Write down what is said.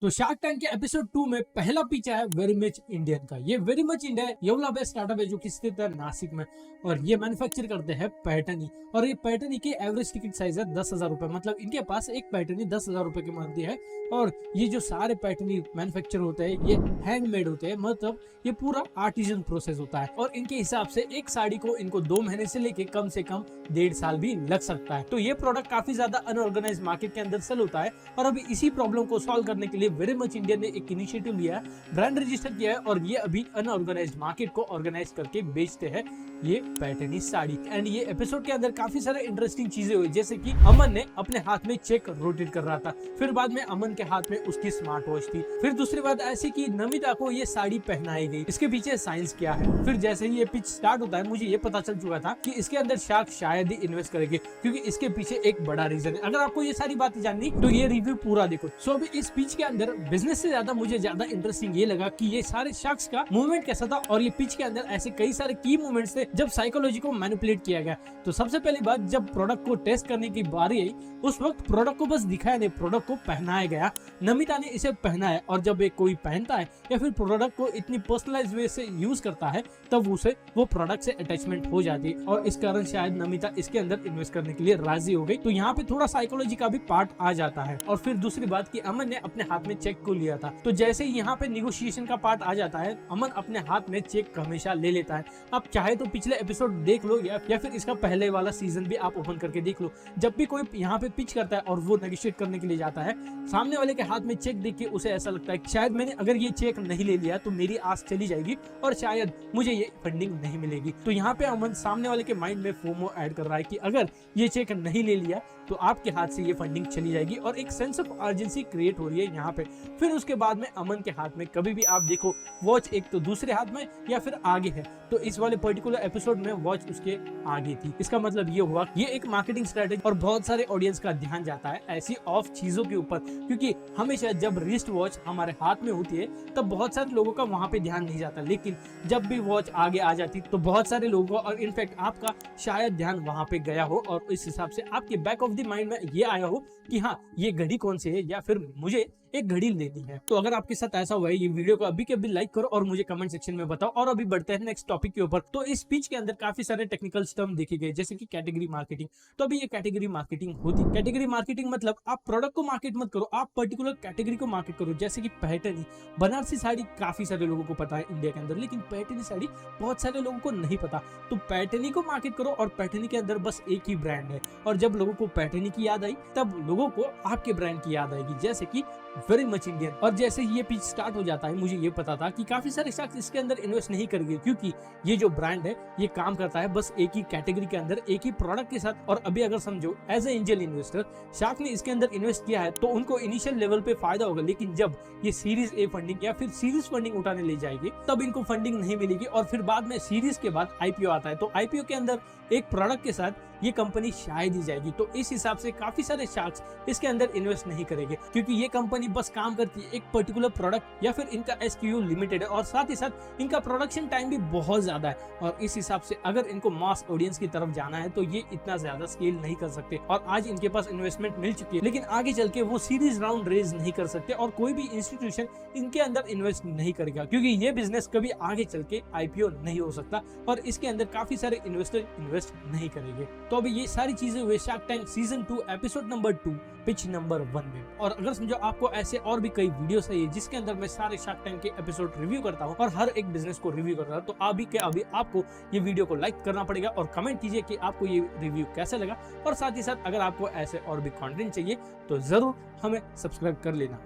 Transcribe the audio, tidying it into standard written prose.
तो shark tank के episode 2 में पहला पिच है वेरी मच इंडियन का। ये very much India Yeola best startup है जो कि स्थित है नासिक में, और ये मैन्युफैक्चर करते हैं पैटर्नी। और ये पैटर्नी की एवरेज टिकट साइज है 10,000 रुपए, मतलब इनके पास एक पैटर्नी 10,000 रुपए की मिलती है। और ये जो सारे पैटर्नी मैन्युफैक्चर होते हैं ये हैंडमेड होते हैं, मतलब ये पूरा आर्टिजन प्रोसेस होता है। और इनके हिसाब से एक साड़ी को इनको 2 महीने से लेके कम से कम 1.5 साल भी लग सकता है। तो ये प्रोडक्ट काफी ज्यादा अनऑर्गेनाइज मार्केट के अंदर सेल होता है, और अभी इसी प्रॉब्लम को सॉल्व करने के लिए वेरी मच इंडिया ने एक इनिशिएटिव लिया है, ब्रांड रजिस्टर किया है, और ये अभी अनऑर्गेनाइज्ड मार्केट को ऑर्गेनाइज करके बेचते हैं ये पैटर्नी साड़ी। एंड ये एपिसोड के अंदर काफी सारे इंटरेस्टिंग चीजें हुई, जैसे कि अमन ने अपने हाथ में चेक रोटेट कर रहा था, फिर बाद में अमन के हाथ में उसकी स्मार्ट वॉच थी, फिर दूसरी बात ऐसी कि नमिता को ये साड़ी पहनाई गई, इसके पीछे साइंस क्या है। फिर जैसे ही ये पिच स्टार्ट होता है मुझे ये पता चल चुका था कि इसके अंदर शार्क शायद ही इन्वेस्ट करेंगे, क्योंकि इसके पीछे एक बड़ा रीजन है। अगर आपको ये सारी बातें जाननी तो ये रिव्यू पूरा देखो। सो अभी इस पिच के अंदर बिजनेस से ज्यादा मुझे ज्यादा इंटरेस्टिंग ये लगा कि ये सारे शख्स का मूवमेंट कैसा था, और ये पिच के अंदर ऐसे कई सारे की मूवमेंट्स थे जब साइकोलॉजी को मैनिपुलेट किया गया। तो सबसे पहली बात, जब प्रोडक्ट को टेस्ट करने की बारी आई उस वक्त प्रोडक्ट को बस दिखाया नहीं, प्रोडक्ट को पहनाया गया। नमिता ने इसे पहनाया, और जब एक कोई पहनता है या फिर प्रोडक्ट को इतनी पर्सनलाइज वे से यूज करता है तब उसे वो प्रोडक्ट से अटैचमेंट हो जाती है, और इस कारण शायद नमिता इसके अंदर इन्वेस्ट करने के लिए राजी हो गई। तो यहाँ पे थोड़ा साइकोलॉजी का भी पार्ट आ जाता है। और फिर दूसरी बात कि अमन ने अपने हाथ में चेक को लिया था, तो जैसे ही यहाँ पे निगोशिएशन का पार्ट आ जाता है, अमन अपने हाथ में चेक हमेशा ले लेता है। आप चाहे तो पिछले एपिसोड देख लो या फिर इसका पहले वाला सीजन भी आप ओपन करके देख लो। जब भी कोई यहाँ पे पिच करता है और वो नेगोशिएट करने के लिए जाता है, सामने वाले के हाथ में चेक देख के उसे ऐसा लगता है कि शायद मैंने अगर ये चेक नहीं ले लिया तो मेरी आस चली जाएगी और शायद मुझे ये फंडिंग नहीं मिलेगी। तो यहाँ पे अमन सामने वाले के माइंड में फोमो ऐड कर रहा है कि अगर ये चेक नहीं ले लिया तो आपके हाथ से ये फंडिंग चली जाएगी, और एक सेंस ऑफ अर्जेंसी क्रिएट हो रही है यहाँ पे। फिर उसके बाद में अमन के हाथ में कभी भी आप देखो वॉच एक तो दूसरे हाथ में या फिर आगे है, तो इस वाले पर्टिकुलर एपिसोड में वॉच उसके आगे थी। इसका मतलब ये हुआ ये एक मार्केटिंग स्ट्रेटेजी, और बहुत सारे ऑडियंस का ध्यान जाता है ऐसी ऑफ चीजों के ऊपर, क्योंकि हमेशा जब रिस्ट वॉच हमारे हाथ में होती है तब बहुत सारे लोगों का वहां पे ध्यान नहीं जाता, लेकिन जब भी वॉच आगे आ जाती तो बहुत सारे लोगों का, और इनफैक्ट आपका शायद ध्यान वहां पे गया हो, और इस हिसाब से आपके बैक ऑफ द माइंड में ये आया हो कि हाँ ये घड़ी कौन सी है, या फिर मुझे एक घड़ी लेनी है। तो अगर आपके साथ ऐसा हुआ है, ये वीडियो को अभी के अभी लाइक करो और मुझे कमेंट सेक्शन में बताओ। और अभी बढ़ते हैं नेक्स्ट टॉपिक के ऊपर। तो इस स्पीच के अंदर काफी सारे टेक्निकल टर्म देखे गए, जैसे कि कैटेगरी मार्केटिंग। तो अभी ये कैटेगरी मार्केटिंग होती है। कैटेगरी मार्केटिंग मतलब आप प्रोडक्ट को मार्केट मत करो, आप पर्टिकुलर कैटेगरी को मार्केट करो। जैसे कि पैटर्नी, बनारसी साड़ी काफी सारे लोगों को पता है इंडिया के अंदर, लेकिन पैटर्नी साड़ी बहुत सारे लोगों को नहीं पता। तो पैटर्नी को मार्केट करो, और पैटर्नी के अंदर बस एक ही ब्रांड है, और जब लोगों को पैटर्नी की याद आई तब लोगों को आपके ब्रांड की याद आएगी, जैसे कि वेरी मच इंडियन। और जैसे ये पिच स्टार्ट हो जाता है मुझे ये पता था कि काफी सारे शख्स इसके अंदर इन्वेस्ट नहीं करेंगे, क्योंकि ये जो ब्रांड है ये काम करता है बस एक ही कैटेगरी के अंदर एक ही प्रोडक्ट के साथ। और अभी अगर समझो as a angel investor shark ने इसके अंदर इन्वेस्ट किया है तो उनको इनिशियल लेवल पे फायदा होगा, लेकिन जब ये सीरीज ए फंडिंग या फिर सीरीज फंडिंग उठाने ले जाएगी तब इनको फंडिंग नहीं मिलेगी। और फिर बाद में सीरीज के बाद आईपीओ आता है, तो आईपीओ के अंदर एक प्रोडक्ट के साथ ये कंपनी शायद ही जाएगी। तो इस हिसाब से काफी सारे शार्क्स इसके अंदर इन्वेस्ट नहीं करेंगे, क्योंकि ये कंपनी बस काम करती है एक पर्टिकुलर प्रोडक्ट, या फिर इनका एसक्यू लिमिटेड है, और साथ ही साथ इनका प्रोडक्शन टाइम भी बहुत ज्यादा है। और इस हिसाब से अगर इनको मास ऑडियंस की तरफ जाना है तो ये इतना ज्यादा स्केल नहीं कर सकते। और आज इनके पास इन्वेस्टमेंट मिल चुकी है, लेकिन आगे चल के वो सीरीज राउंड रेज नहीं कर सकते, और कोई भी इंस्टीट्यूशन इनके अंदर इन्वेस्ट नहीं करेगा, क्योंकि ये बिजनेस कभी आगे चल के आईपीओ नहीं हो सकता, और इसके अंदर काफी सारे इन्वेस्टर इन्वेस्ट नहीं करेंगे। तो अभी ये सारी चीजें हुए shark tank season 2 episode number 2 pitch number 1 में। और अगर समझो आपको ऐसे और भी कई वीडियोस है जिसके अंदर मैं सारे शार्क टैंक के एपिसोड रिव्यू करता हूँ और हर एक बिजनेस को रिव्यू करता हूँ, तो अभी के अभी आपको ये वीडियो को लाइक करना पड़ेगा और कमेंट कीजिए कि आपको ये रिव्यू कैसा लगा। और साथ ही साथ अगर आपको ऐसे और भी कंटेंट चाहिए तो जरूर हमें सब्सक्राइब कर लेना।